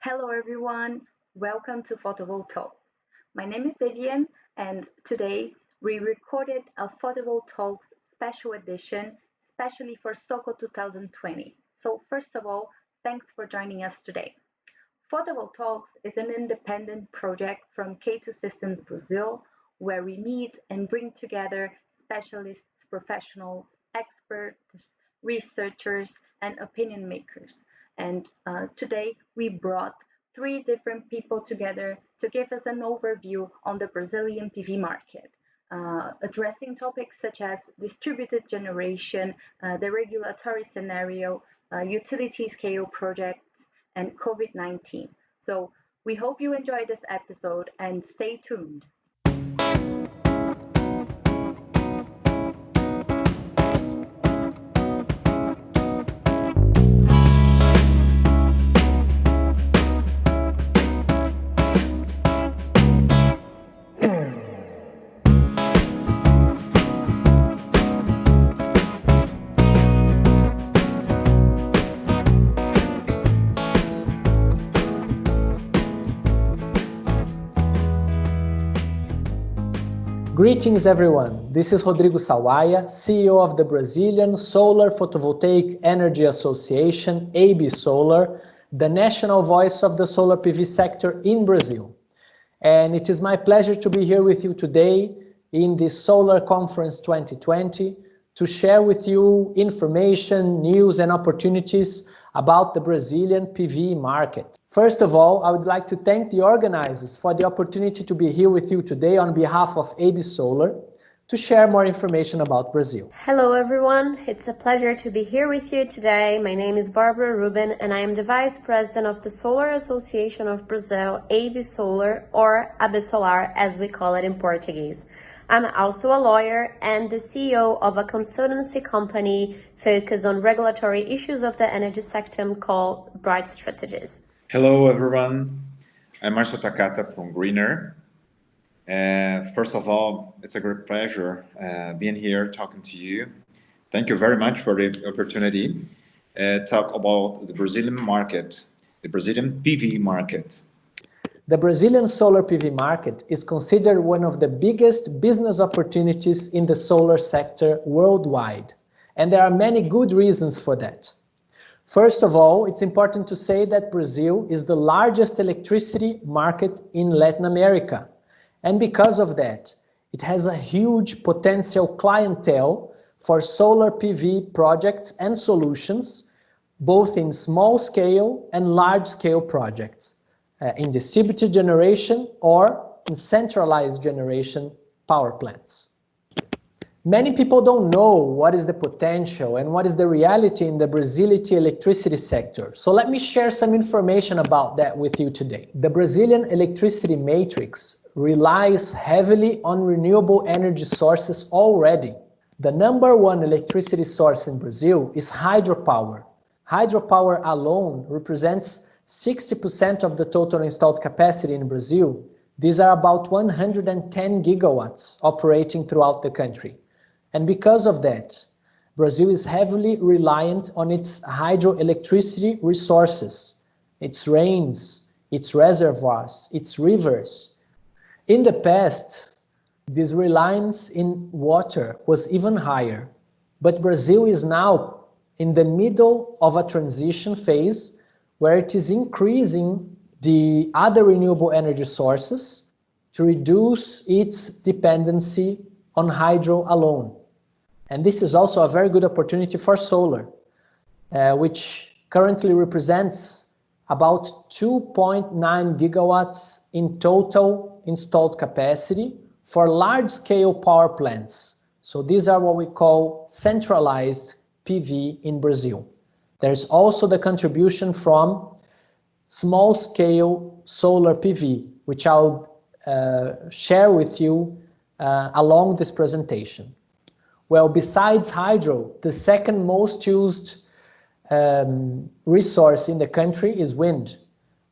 Hello everyone, welcome to Fotovoltalks. My name is Vivian and today we recorded a Fotovoltalks special edition especially for SOCO 2020. So first of all, thanks for joining us today. Fotovoltalks is an independent project from K2 Systems Brazil where we meet and bring together specialists, professionals, experts, researchers, and opinion makers. And today we brought three different people together to give us an overview on the Brazilian PV market, addressing topics such as distributed generation, the regulatory scenario, utility scale projects, and COVID-19. So we hope you enjoy this episode and stay tuned. Greetings everyone, this is Rodrigo Sawaia, CEO of the Brazilian Solar Photovoltaic Energy Association, AB Solar, the national voice of the solar PV sector in Brazil. And it is my pleasure to be here with you today in the Solar Conference 2020 to share with you information, news and opportunities about the Brazilian PV market. First of all, I would like to thank the organizers for the opportunity to be here with you today on behalf of AB Solar to share more information about Brazil. Hello everyone, it's a pleasure to be here with you today. My name is Barbara Rubin and I am the Vice President of the Solar Association of Brazil, AB Solar, or AB Solar as we call it in Portuguese. I'm also a lawyer and the CEO of a consultancy company focused on regulatory issues of the energy sector called Bright Strategies. Hello everyone, I'm Marcio Takata from Greener. First of all, it's a great pleasure being here talking to you. Thank you very much for the opportunity to talk about the Brazilian market, the Brazilian PV market. The Brazilian solar PV market is considered one of the biggest business opportunities in the solar sector worldwide, and there are many good reasons for that. First of all, it's important to say that Brazil is the largest electricity market in Latin America, and because of that, it has a huge potential clientele for solar PV projects and solutions, both in small scale and large scale projects. In distributed generation or in centralized generation power plants. Many people don't know what is the potential and what is the reality in the Brazilian electricity sector. So let me share some information about that with you today. The Brazilian electricity matrix relies heavily on renewable energy sources already. The number one electricity source in Brazil is hydropower. Hydropower alone represents 60% of the total installed capacity in Brazil. These are about 110 gigawatts operating throughout the country. And because of that, Brazil is heavily reliant on its hydroelectricity resources, its rains, its reservoirs, its rivers. In the past, this reliance in water was even higher, but Brazil is now in the middle of a transition phase where it is increasing the other renewable energy sources to reduce its dependency on hydro alone. And this is also a very good opportunity for solar, which currently represents about 2.9 gigawatts in total installed capacity for large-scale power plants. So these are what we call centralized PV in Brazil. There's also the contribution from small-scale solar PV, which I'll share with you along this presentation. Well, besides hydro, the second most used resource in the country is wind,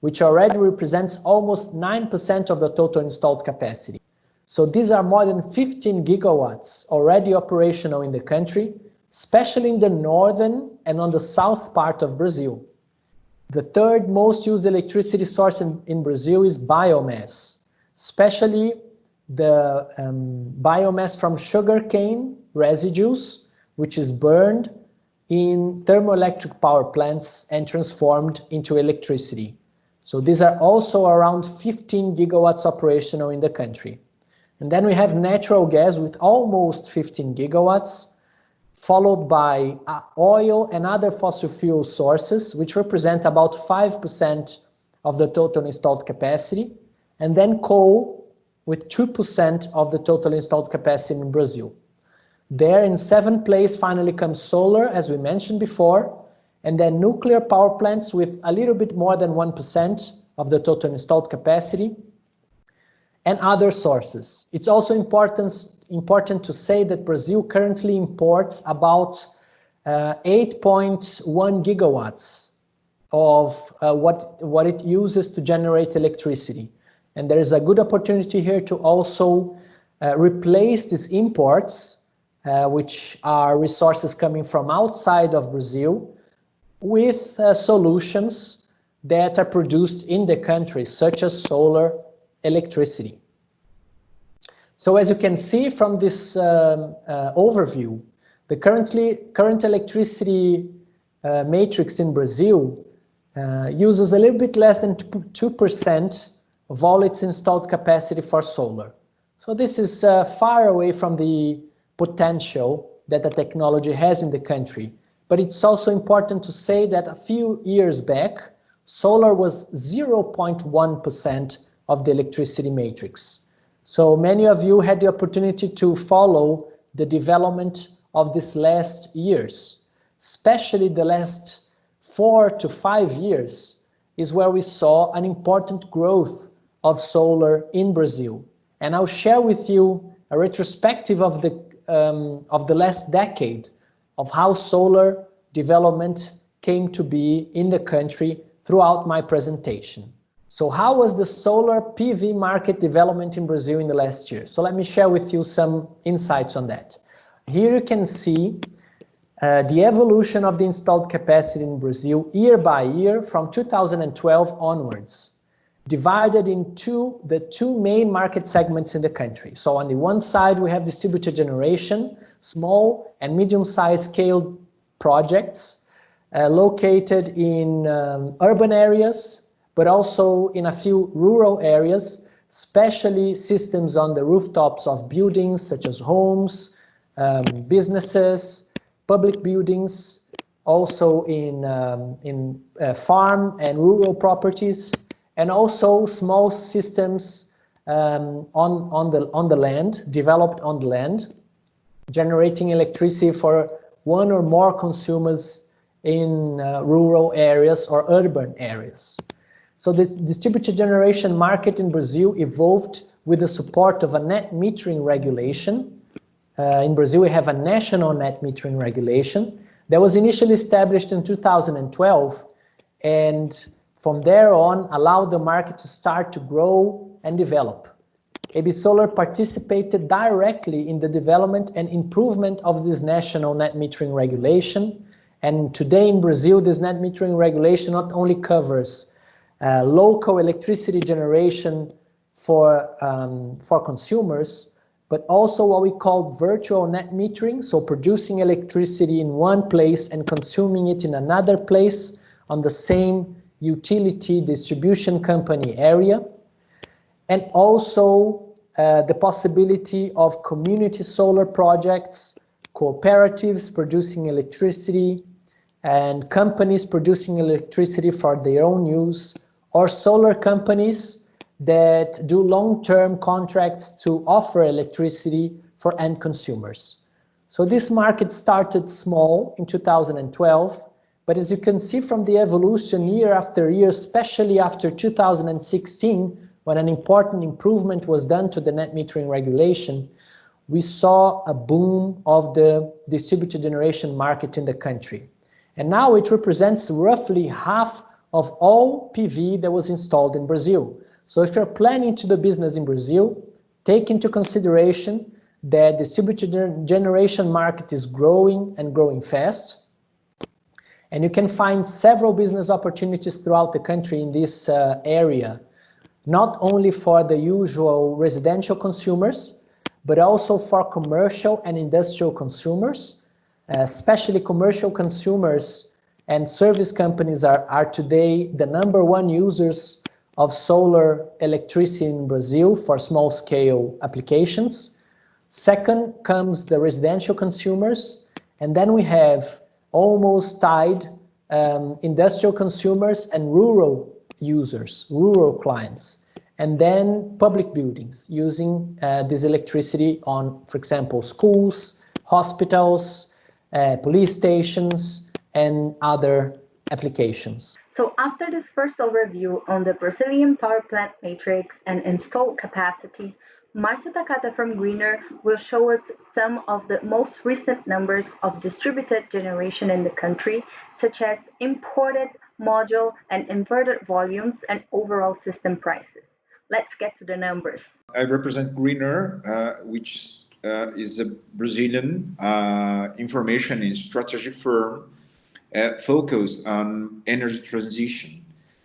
which already represents almost 9% of the total installed capacity. So these are more than 15 gigawatts already operational in the country, especially in the northern and on the south part of Brazil. The third most used electricity source in Brazil is biomass, especially the biomass from sugarcane residues, which is burned in thermoelectric power plants and transformed into electricity. So these are also around 15 gigawatts operational in the country. And then we have natural gas with almost 15 gigawatts, followed by oil and other fossil fuel sources, which represent about 5% of the total installed capacity, and then coal with 2% of the total installed capacity in Brazil. There in seventh place finally comes solar, as we mentioned before, and then nuclear power plants with a little bit more than 1% of the total installed capacity, and other sources. It's also important to say that Brazil currently imports about 8.1 gigawatts of what it uses to generate electricity. And there is a good opportunity here to also replace these imports, which are resources coming from outside of Brazil, with solutions that are produced in the country, such as solar electricity. So as you can see from this overview, the current electricity matrix in Brazil uses a little bit less than 2% of all its installed capacity for solar. So this is far away from the potential that the technology has in the country. But it's also important to say that a few years back, solar was 0.1% of the electricity matrix. So many of you had the opportunity to follow the development of these last years, especially the last 4 to 5 years is where we saw an important growth of solar in Brazil. And I'll share with you a retrospective of the last decade of how solar development came to be in the country throughout my presentation. So how was the solar PV market development in Brazil in the last year? So let me share with you some insights on that. Here you can see the evolution of the installed capacity in Brazil year by year from 2012 onwards, divided into the two main market segments in the country. So on the one side, we have distributed generation, small and medium-sized scale projects located in urban areas, but also in a few rural areas, especially systems on the rooftops of buildings such as homes, businesses, public buildings, also in farm and rural properties, and also small systems on the land, developed on the land, generating electricity for one or more consumers in rural areas or urban areas. So the distributed generation market in Brazil evolved with the support of a net metering regulation. In Brazil, we have a national net metering regulation that was initially established in 2012, and from there on allowed the market to start to grow and develop. AB Solar participated directly in the development and improvement of this national net metering regulation. And today in Brazil, this net metering regulation not only covers local electricity generation for consumers, but also what we call virtual net metering, so producing electricity in one place and consuming it in another place on the same utility distribution company area, and also the possibility of community solar projects, cooperatives producing electricity, and companies producing electricity for their own use, or solar companies that do long-term contracts to offer electricity for end consumers. So this market started small in 2012, but as you can see from the evolution year after year, especially after 2016, when an important improvement was done to the net metering regulation, we saw a boom of the distributed generation market in the country. And now it represents roughly half of all PV that was installed in Brazil. So if you're planning to do business in Brazil, take into consideration that the distributed generation market is growing and growing fast. And you can find several business opportunities throughout the country in this area, not only for the usual residential consumers, but also for commercial and industrial consumers, especially commercial consumers and service companies are today the #1 users of solar electricity in Brazil for small-scale applications. Second comes the residential consumers, and then we have almost tied industrial consumers and rural users, rural clients, and then public buildings using this electricity on, for example, schools, hospitals, police stations, and other applications. So after this first overview on the Brazilian power plant matrix and installed capacity, Marcio Takata from Greener will show us some of the most recent numbers of distributed generation in the country, such as imported, module, and inverted volumes and overall system prices. Let's get to the numbers. I represent Greener, which is a Brazilian information and strategy firm focused on energy transition.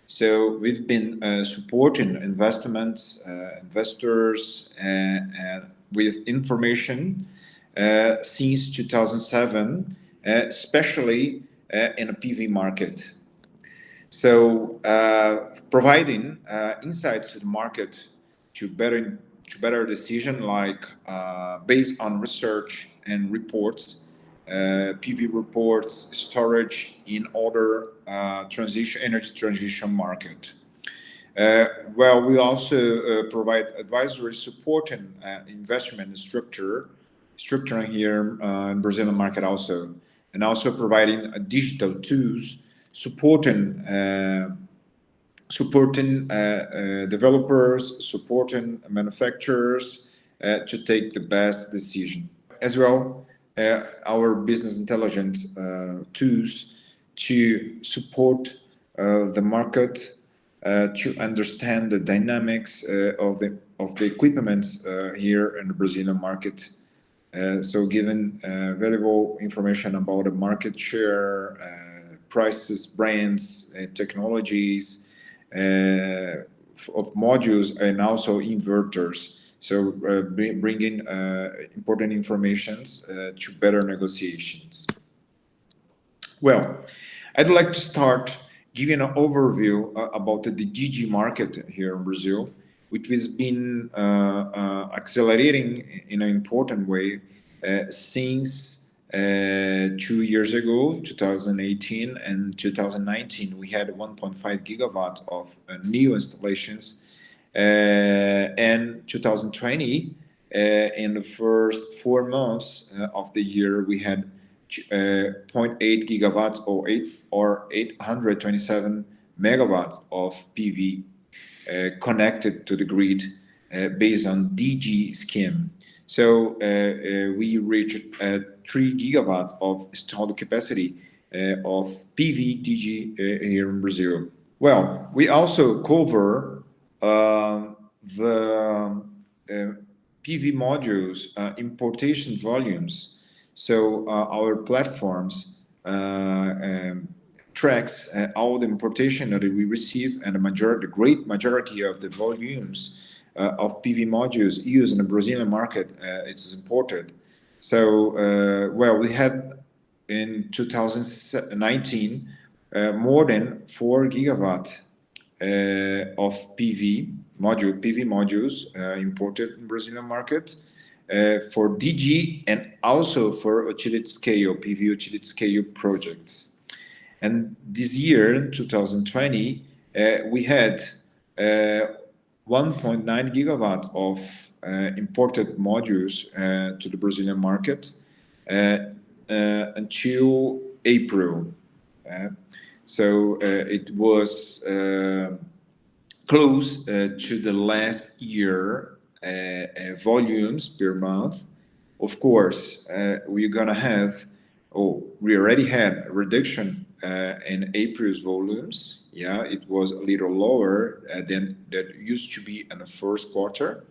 So we've been supporting investments, investors with information since 2007, especially in a PV market. So providing insights to the market to better decision, like based on research and reports, PV reports, storage in other energy transition market. Well, we also provide advisory support and investment structuring here in Brazilian market also, and also providing digital tools supporting developers, supporting manufacturers to take the best decision. As well, our business intelligence tools to support the market to understand the dynamics of the equipments here in the Brazilian market. So giving valuable information about the market share, prices, brands, technologies of modules, and also inverters. So bringing important informations to better negotiations. Well, I'd like to start giving an overview about the DG market here in Brazil, which has been accelerating in an important way since 2 years ago, 2018 and 2019. We had 1.5 gigawatt of new installations. And 2020, in the first 4 months of the year, we had 0.8 gigawatts or 827 megawatts of PV connected to the grid based on DG scheme. So we reached 3 gigawatts of installed capacity of PV DG here in Brazil. Well, we also cover the PV modules importation volumes. So our platforms tracks all the importation that we receive, and the great majority of the volumes of PV modules used in the Brazilian market, it's imported. So well, we had in 2019 more than 4 gigawatt of PV modules imported in Brazilian market for DG and also for utility scale PV utility scale projects. And this year, in 2020, we had 1.9 gigawatt of imported modules to the Brazilian market until April. So it was close to the last year volumes per month. Of course, we're gonna have, we already had a reduction in April's volumes. Yeah, it was a little lower than that used to be in the first quarter.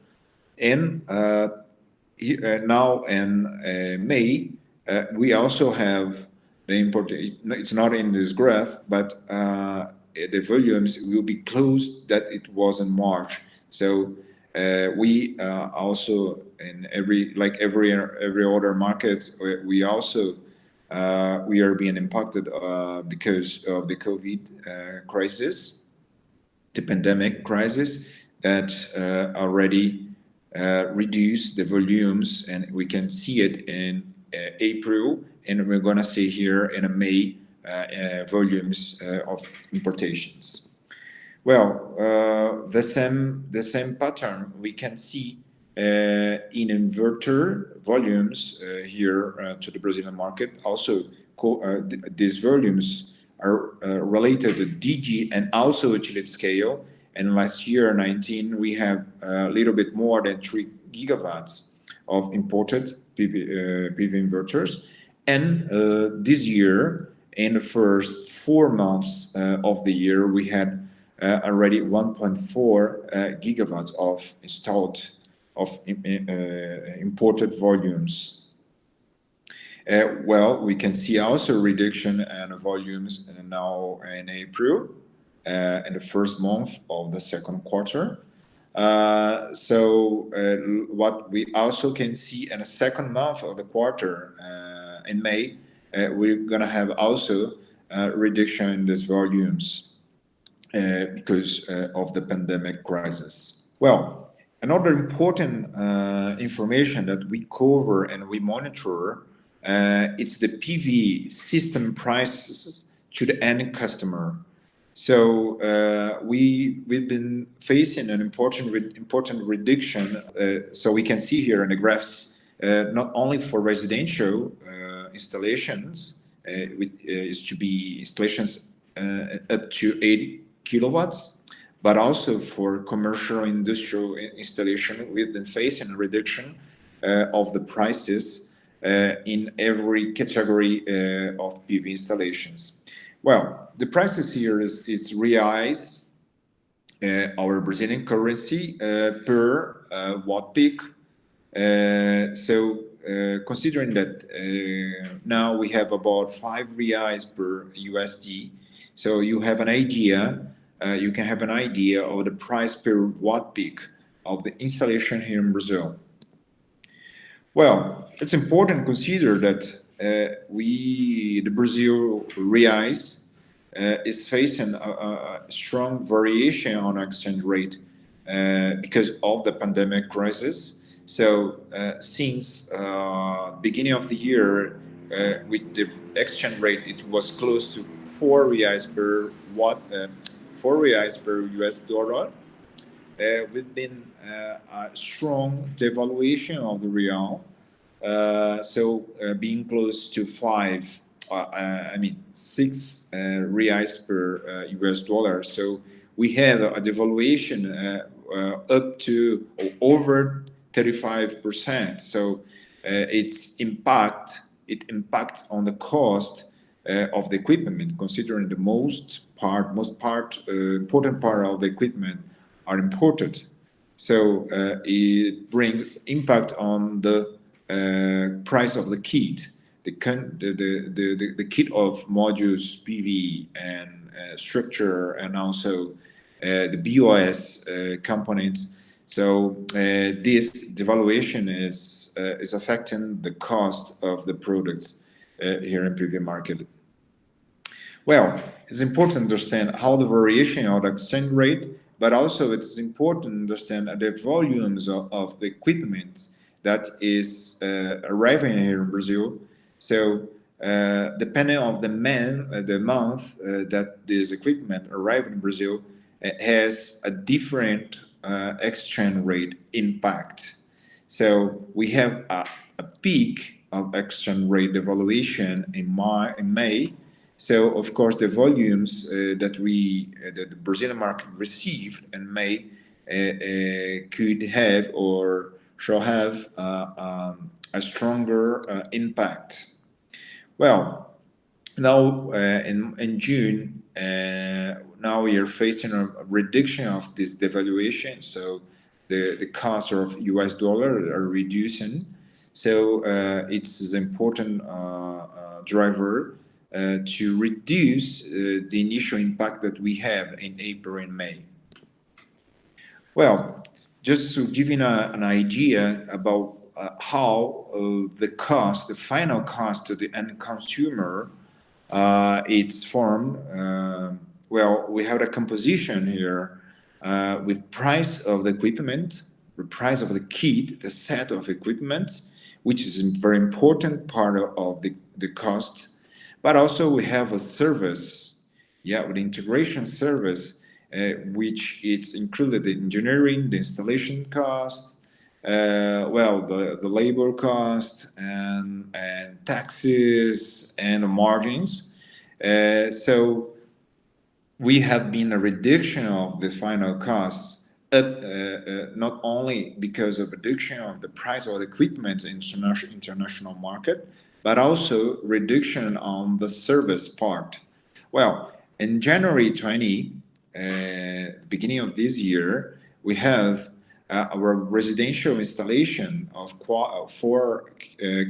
And now in May, we also have the import, it's not in this graph, but the volumes will be close that it was in March. So we also in every other market, we also we are being impacted because of the COVID crisis, the pandemic crisis that already reduced the volumes, and we can see it in April, and we're gonna see here in May volumes of importations. Well, the same pattern we can see in inverter volumes here to the Brazilian market. Also, these volumes are related to DG and also utility scale. And last year, 19, we have a little bit more than 3 gigawatts of imported PV inverters. And this year, in the first 4 months of the year, we had already 1.4 gigawatts of installed imported volumes. Well, we can see also reduction in volumes now in April, in the first month of the second quarter. What we also can see in the second month of the quarter, in May, we're gonna have also a reduction in these volumes because of the pandemic crisis. Well, another important information that we cover and we monitor, it's the PV system prices to the end customer. So we've been facing an important reduction. So we can see here in the graphs, not only for residential installations, is to be installations up to 80 kilowatts, but also for commercial industrial installation, we've been facing a reduction of the prices in every category of PV installations. Well, the prices here is reais, our Brazilian currency, per watt peak. Considering that now we have about 5 reais per USD, so you have an idea, you can have an idea of the price per watt peak of the installation here in Brazil. Well, it's important to consider that the Brazil reais is facing a strong variation on exchange rate because of the pandemic crisis. So since beginning of the year, with the exchange rate, it was close to 4 reais per watt, 4 reais per US dollar. We've been a strong devaluation of the real. Being close to 6 reais per US dollar. So we have a devaluation up to over 35%. So it impacts on the cost of the equipment, considering the important part of the equipment are imported. So it brings impact on the price of the kit, the kit of modules, PV and structure, and also the BOS components. So this devaluation is affecting the cost of the products here in PV market. Well, it's important to understand how the variation of the exchange rate, but also it's important to understand the volumes of the equipment that is arriving here in Brazil. So depending on the month that this equipment arrived in Brazil, it has a different exchange rate impact. So we have a peak of exchange rate devaluation in May. So of course the volumes that the Brazilian market received in May could have or shall have a stronger impact. Well, now in June, now we are facing a reduction of this devaluation. So the cost of US dollar are reducing. So it's an important driver to reduce the initial impact that we have in April and May. Well, just to give you an idea about how the final cost to the end consumer, it's formed. Well, we have a composition here with price of the equipment, the price of the kit, the set of equipment, which is a very important part of the cost. But also we have a service, with integration service, which it's included the engineering, the installation cost, the labor cost, and taxes and margins. So we have been a reduction of the final costs, not only because of reduction of the price of the equipment in international market, but also reduction on the service part. Well, in January 20, beginning of this year, we have our residential installation of 4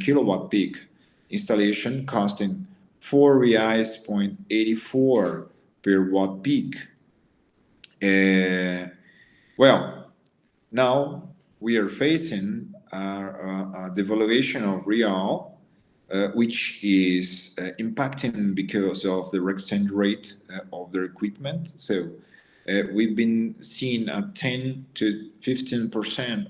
kilowatt peak installation costing R$4.84 per watt peak. Well, now we are facing a devaluation of real, which is impacting because of the exchange rate of their equipment. So we've been seeing a 10 to 15%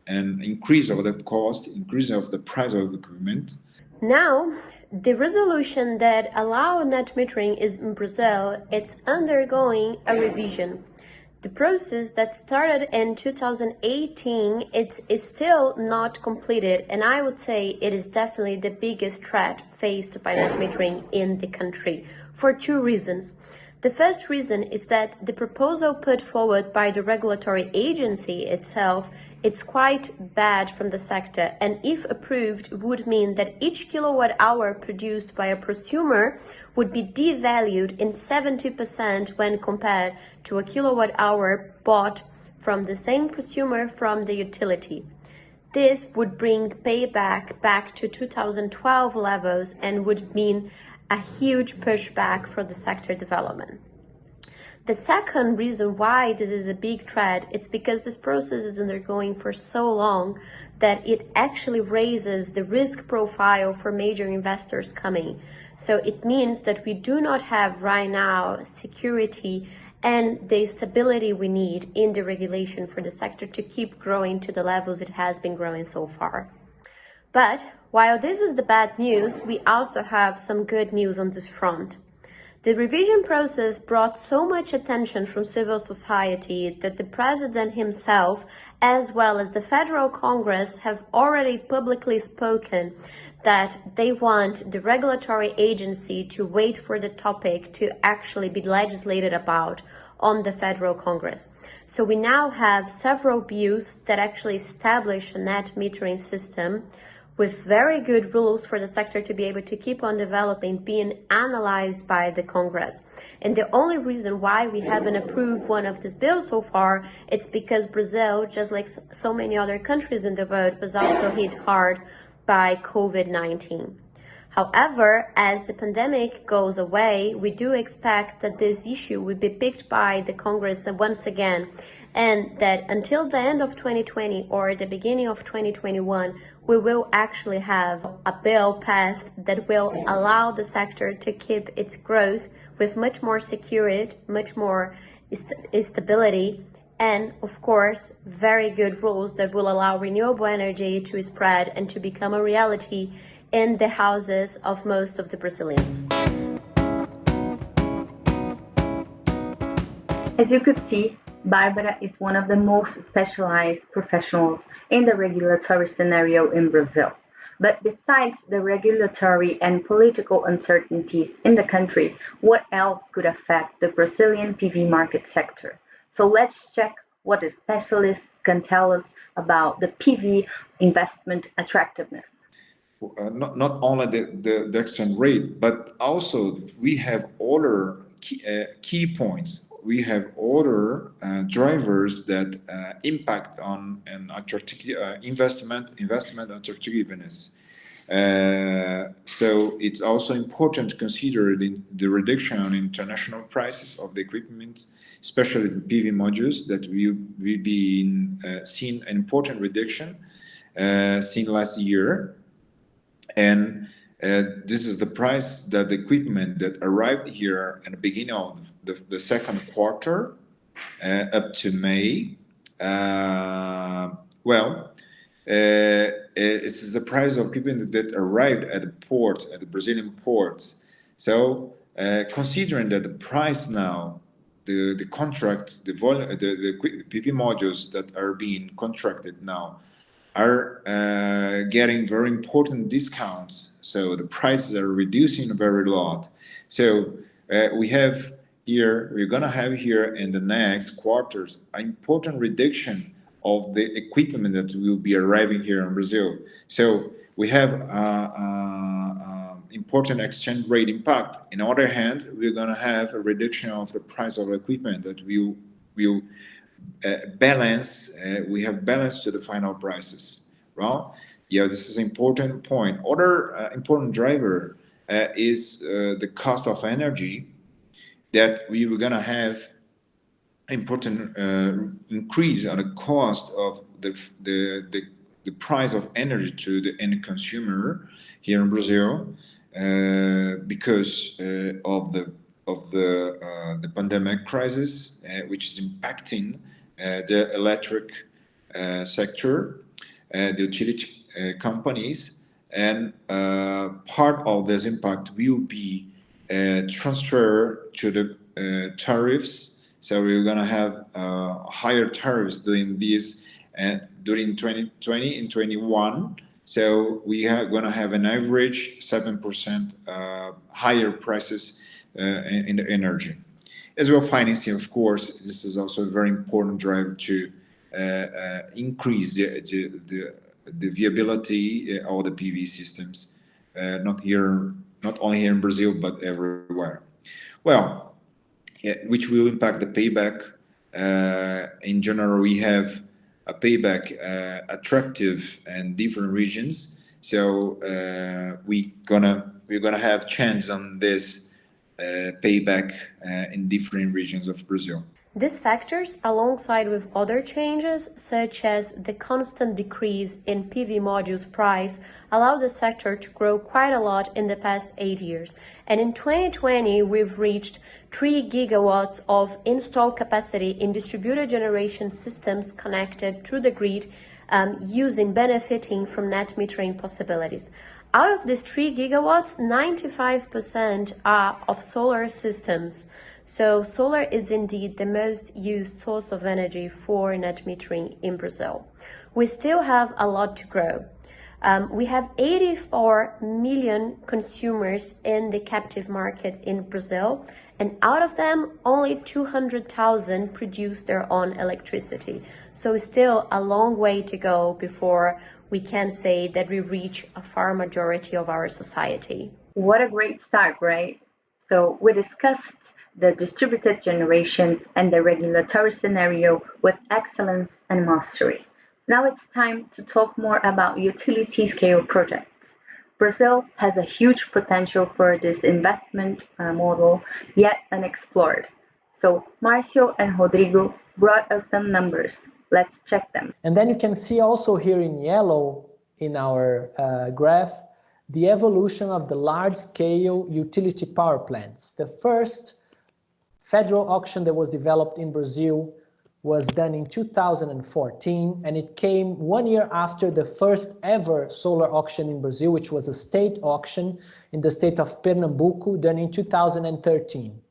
an increase of the cost, increase of the price of equipment. Now, the resolution that allow net metering is in Brazil, it's undergoing a revision. The process that started in 2018, is still not completed, and I would say it is definitely the biggest threat faced by net metering in the country for 2 reasons. The first reason is that the proposal put forward by the regulatory agency itself, it's quite bad from the sector, and if approved would mean that each kilowatt hour produced by a prosumer would be devalued in 70% when compared to a kilowatt hour bought from the same prosumer from the utility. This would bring the payback back to 2012 levels and would mean a huge pushback for the sector development. The second reason why this is a big threat, it's because this process is undergoing for so long that it actually raises the risk profile for major investors coming. So it means that we do not have right now security and the stability we need in the regulation for the sector to keep growing to the levels it has been growing so far. But while this is the bad news, we also have some good news on this front. The revision process brought so much attention from civil society that the president himself, as well as the Federal Congress, have already publicly spoken that they want the regulatory agency to wait for the topic to actually be legislated about on the Federal Congress. So we now have several bills that actually establish a net metering system with very good rules for the sector to be able to keep on developing, being analyzed by the Congress. And the only reason why we haven't approved one of these bills so far, it's because Brazil, just like so many other countries in the world, was also hit hard by COVID-19. However, as the pandemic goes away, we do expect that this issue will be picked by the Congress once again, and that until the end of 2020 or the beginning of 2021, we will actually have a bill passed that will allow the sector to keep its growth with much more security, much more stability, and of course, very good rules that will allow renewable energy to spread and to become a reality in the houses of most of the Brazilians. As you could see, Barbara is one of the most specialized professionals in the regulatory scenario in Brazil. But besides the regulatory and political uncertainties in the country, what else could affect the Brazilian PV market sector? So let's check what the specialists can tell us about the PV investment attractiveness. Not only the exchange rate, but also we have other key points. We have other drivers that impact on an investment attractiveness. So it's also important to consider the reduction on international prices of the equipment, especially the PV modules, that will be seen an important reduction seen last year. And this is the price that the equipment that arrived here at the beginning of the second quarter up to May. This is the price of equipment that arrived at the ports, at the Brazilian ports. So considering that the price now, the contracts, the volume, the PV modules that are being contracted now are getting very important discounts. So the prices are reducing very a lot. So we're gonna have here in the next quarters an important reduction of the equipment that will be arriving here in Brazil. So we have important exchange rate impact. On the other hand, we're gonna have a reduction of the price of equipment that will balance. We have balance to the final prices. Well, yeah, this is an important point. Other important driver is the cost of energy, that we were gonna have important increase on the cost of the price of energy to the end consumer here in Brazil because of the pandemic crisis, which is impacting the electric sector, the utility companies, and part of this impact will be transferred to the tariffs. So we're going to have higher tariffs during this during 2020 and 21. So we are going to have an average 7% higher prices in the energy. As well, financing, of course, this is also a very important driver to increase the viability of the PV systems, not only here in Brazil, but everywhere. Well, which will impact the payback. In general, we have a payback attractive in different regions. So we're gonna have chance on this payback in different regions of Brazil. These factors, alongside with other changes, such as the constant decrease in PV modules price, allow the sector to grow quite a lot in the past 8 years. And in 2020, we've reached 3 gigawatts of installed capacity in distributed generation systems connected to the grid, benefiting from net metering possibilities. Out of these 3 gigawatts, 95% are of solar systems. So solar is indeed the most used source of energy for net metering in Brazil. We still have a lot to grow. We have 84 million consumers in the captive market in Brazil, and out of them, only 200,000 produce their own electricity. So still a long way to go before we can say that we reach a far majority of our society. What a great start, right? So we discussed the distributed generation and the regulatory scenario with excellence and mastery. Now it's time to talk more about utility scale projects. Brazil has a huge potential for this investment model, yet unexplored. So Marcio and Rodrigo brought us some numbers. Let's check them. And then you can see also here in yellow in our graph, the evolution of the large-scale utility power plants. The first federal auction that was developed in Brazil was done in 2014, and it came 1 year after the first ever solar auction in Brazil, which was a state auction in the state of Pernambuco, done in 2013.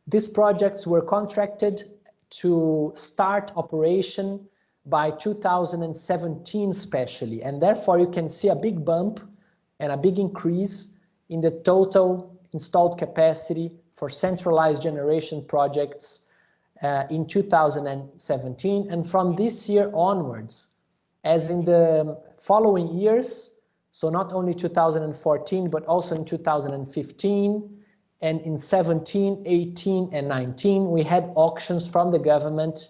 These projects were contracted to start operation by 2017 especially, and therefore you can see a big bump and a big increase in the total installed capacity for centralized generation projects in 2017, and from this year onwards, as in the following years, so not only 2014, but also in 2015, and in 17, 18, and 19, we had auctions from the government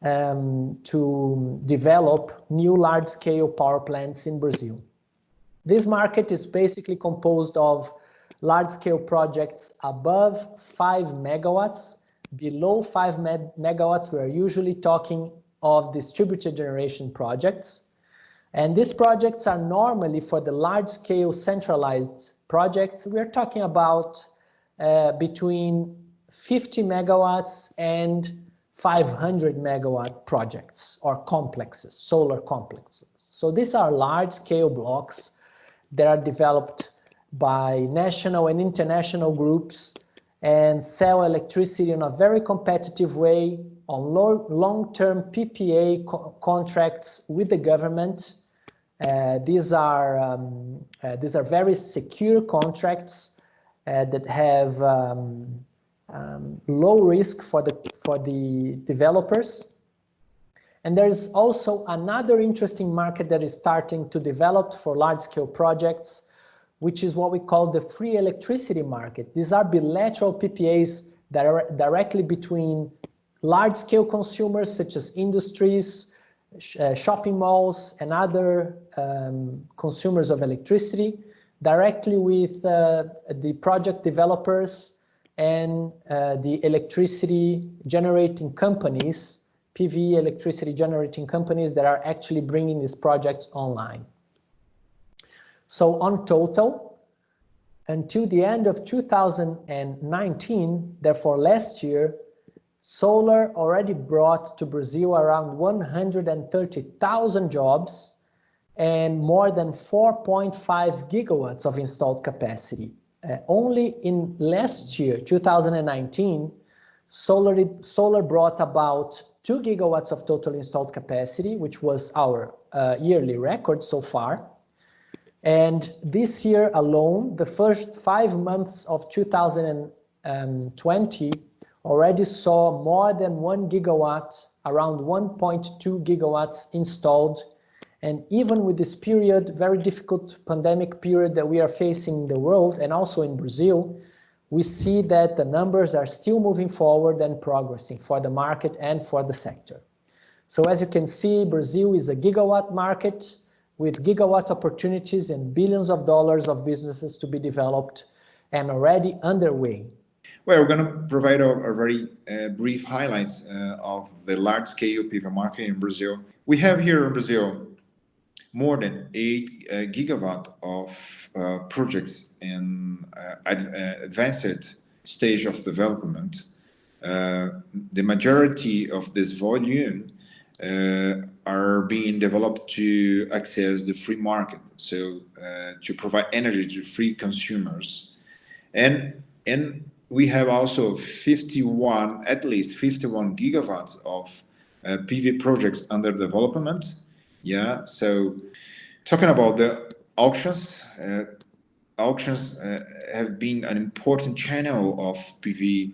to develop new large-scale power plants in Brazil. This market is basically composed of large-scale projects above 5 megawatts. Below 5 megawatts, we are usually talking of distributed generation projects. And these projects are normally for the large-scale centralized projects. We are talking about between 50 megawatts and 500 megawatt projects or complexes, solar complexes. So these are large-scale blocks that are developed by national and international groups and sell electricity in a very competitive way on long-term PPA contracts with the government. These are very secure contracts that have low risk for the developers. And there's also another interesting market that is starting to develop for large-scale projects, which is what we call the free electricity market. These are bilateral PPAs that are directly between large-scale consumers such as industries, shopping malls, and other consumers of electricity, directly with the project developers and the electricity generating companies, PV electricity generating companies that are actually bringing these projects online. So on total, until the end of 2019, therefore last year, solar already brought to Brazil around 130,000 jobs and more than 4.5 gigawatts of installed capacity. Only in last year, 2019, solar brought about 2 gigawatts of total installed capacity, which was our yearly record so far. And this year alone, the first 5 months of 2020 already saw more than 1 gigawatt, around 1.2 gigawatts installed. And even with this period, very difficult pandemic period that we are facing in the world and also in Brazil, we see that the numbers are still moving forward and progressing for the market and for the sector. So as you can see, Brazil is a gigawatt market with gigawatt opportunities and billions of dollars of businesses to be developed and already underway. Well, we're going to provide a very brief highlights of the large-scale PV market in Brazil. We have here in Brazil more than 8 gigawatt of projects in advanced stage of development. The majority of this volume are being developed to access the free market, so to provide energy to free consumers. And we have also at least 51 gigawatts of PV projects under development. Yeah, so talking about the auctions, have been an important channel of PV,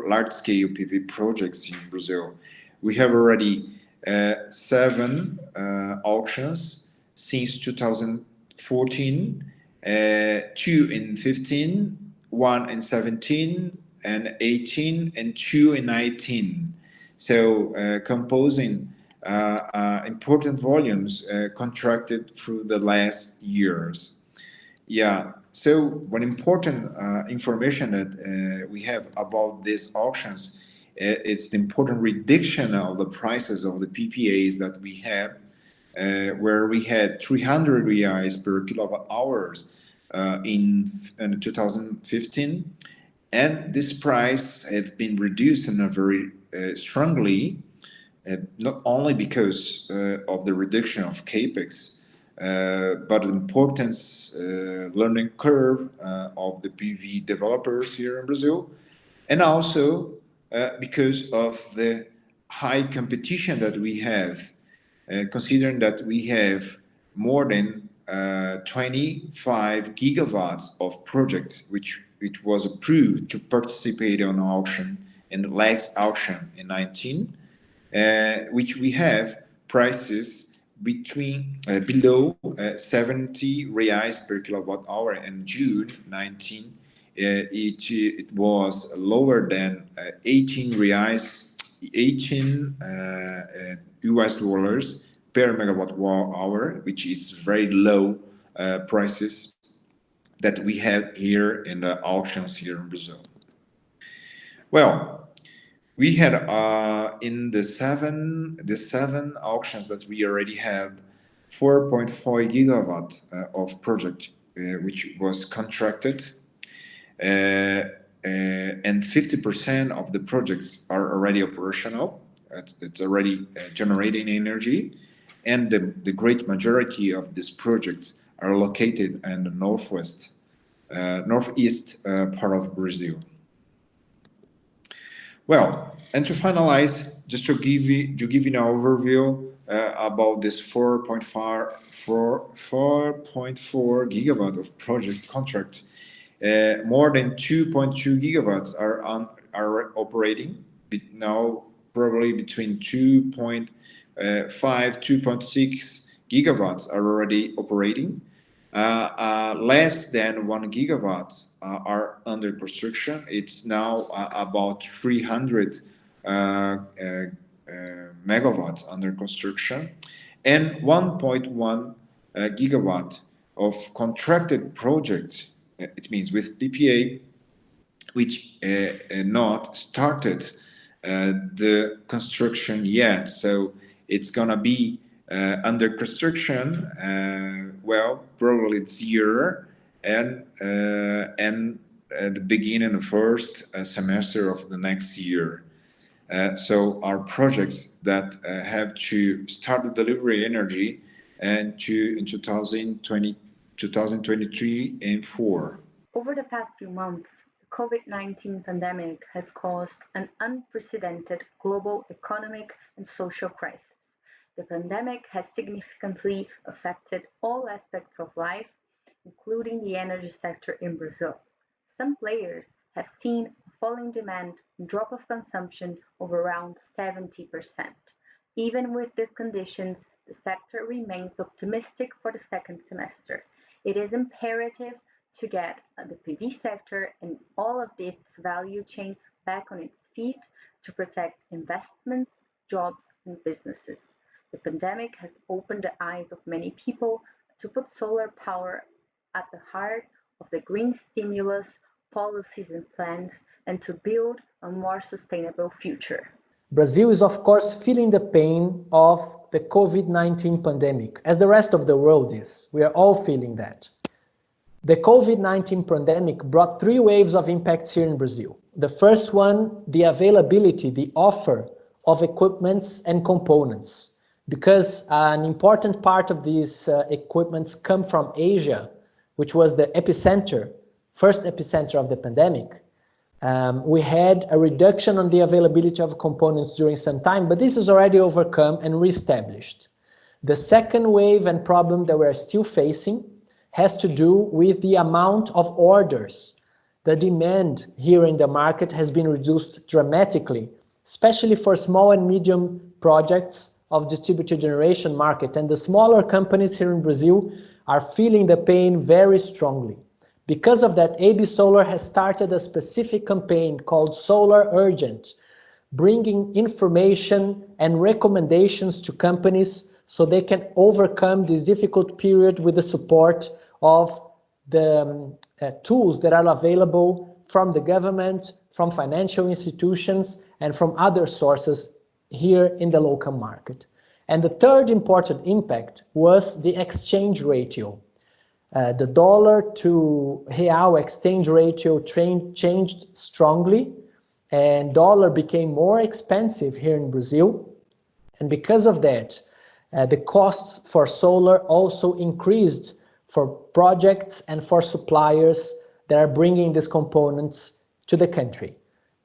large-scale PV projects in Brazil. We have already 7 auctions since 2014, 2 in 15, 1 in 17 and 18, and 2 in 19. So composing important volumes contracted through the last years. Yeah, so one important information that we have about these auctions, it's the important reduction of the prices of the PPAs that we had, where we had 300 reais per kilowatt hours in 2015, and this price has been reduced in a very strongly, not only because of the reduction of capex, but the importance learning curve of the PV developers here in Brazil, and also because of the high competition that we have, considering that we have more than 25 gigawatts of projects which was approved to participate on auction in the last auction in 19, which we have prices between below 70 reais per kilowatt hour. In June 19, it was lower than 18 US dollars per megawatt hour, which is very low prices that we had here in the auctions here in Brazil. Well, we had in the seven auctions that we already had 4.4 gigawatt of project which was contracted, and 50% of the projects are already operational. It's already generating energy, and the great majority of these projects are located in the northeast part of Brazil. Well, and to finalize, just to give you an overview about this 4.4 gigawatt of project contract, more than 2.2 gigawatts are operating now, probably between 2.5, 2.6 gigawatts are already operating. Less than 1 gigawatt are under construction. It's now about 300 megawatts under construction, and 1.1 gigawatt of contracted projects. It means with PPA, which not started the construction yet. So it's gonna be under construction. Well, probably this year and at the beginning of the first semester of the next year. So our projects that have to start the delivery energy and in 2023 and 4. Over the past few months, the COVID-19 pandemic has caused an unprecedented global economic and social crisis. The pandemic has significantly affected all aspects of life, including the energy sector in Brazil. Some players have seen a fall in demand and drop of consumption of around 70%. Even with these conditions, the sector remains optimistic for the second semester. It is imperative to get the PV sector and all of its value chain back on its feet to protect investments, jobs, and businesses. The pandemic has opened the eyes of many people to put solar power at the heart of the green stimulus policies and plans, and to build a more sustainable future. Brazil is of course feeling the pain of the COVID-19 pandemic, as the rest of the world is. We are all feeling that. The COVID-19 pandemic brought 3 waves of impacts here in Brazil. The first one, the availability, the offer of equipments and components, because an important part of these equipments come from Asia, which was the first epicenter of the pandemic. We had a reduction on the availability of components during some time, but this is already overcome and reestablished. The second wave and problem that we're still facing has to do with the amount of orders. The demand here in the market has been reduced dramatically, especially for small and medium projects of distributed generation market, and the smaller companies here in Brazil are feeling the pain very strongly. Because of that, AB Solar has started a specific campaign called Solar Urgent, bringing information and recommendations to companies so they can overcome this difficult period with the support of the tools that are available from the government, from financial institutions, and from other sources here in the local market. And the third important impact was the exchange ratio. The dollar to real exchange ratio changed strongly, and dollar became more expensive here in Brazil. And because of that, the costs for solar also increased for projects and for suppliers that are bringing these components to the country.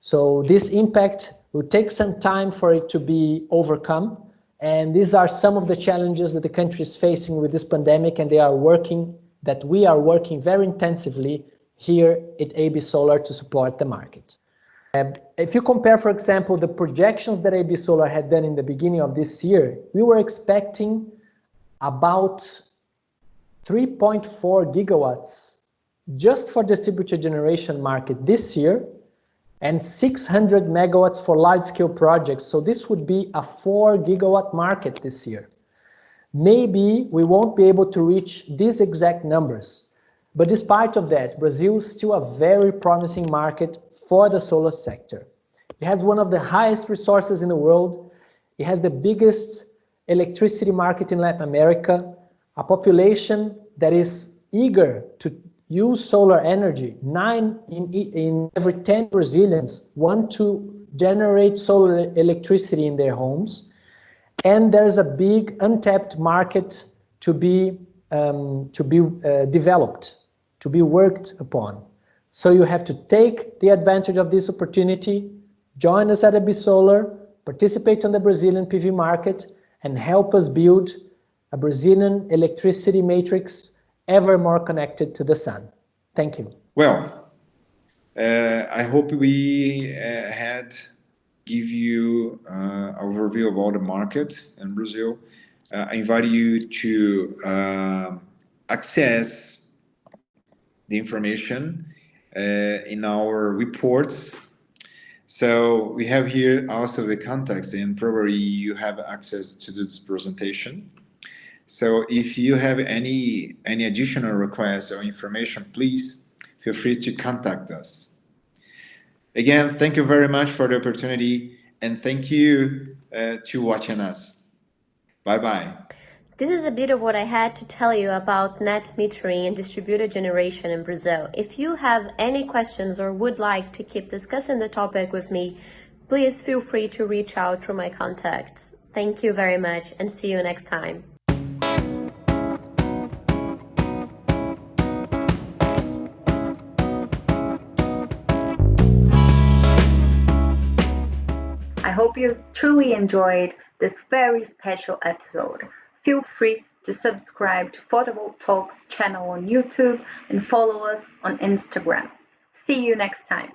So this impact will take some time for it to be overcome. And these are some of the challenges that the country is facing with this pandemic, and we are working very intensively here at AB Solar to support the market. If you compare, for example, the projections that AB Solar had done in the beginning of this year, we were expecting about 3.4 gigawatts just for distributed generation market this year, and 600 megawatts for large-scale projects. So this would be a 4 gigawatt market this year. Maybe we won't be able to reach these exact numbers, but despite of that, Brazil is still a very promising market for the solar sector. It has one of the highest resources in the world. It has the biggest electricity market in Latin America, a population that is eager to use solar energy. 9 in every 10 Brazilians want to generate solar electricity in their homes. And there's a big untapped market to be developed, to be worked upon. So you have to take the advantage of this opportunity, join us at EB Solar, participate on the Brazilian PV market, and help us build a Brazilian electricity matrix ever more connected to the sun. Thank you. Well, I hope we had give you an overview of all the market in Brazil. I invite you to access the information in our reports. So we have here also the context, and probably you have access to this presentation. So if you have any additional requests or information, please feel free to contact us. Again, thank you very much for the opportunity, and thank you to watching us. Bye-bye. This is a bit of what I had to tell you about net metering and distributed generation in Brazil. If you have any questions or would like to keep discussing the topic with me, please feel free to reach out through my contacts. Thank you very much, and see you next time. I hope you truly enjoyed this very special episode. Feel free to subscribe to Fotovoltalks channel on YouTube and follow us on Instagram. See you next time.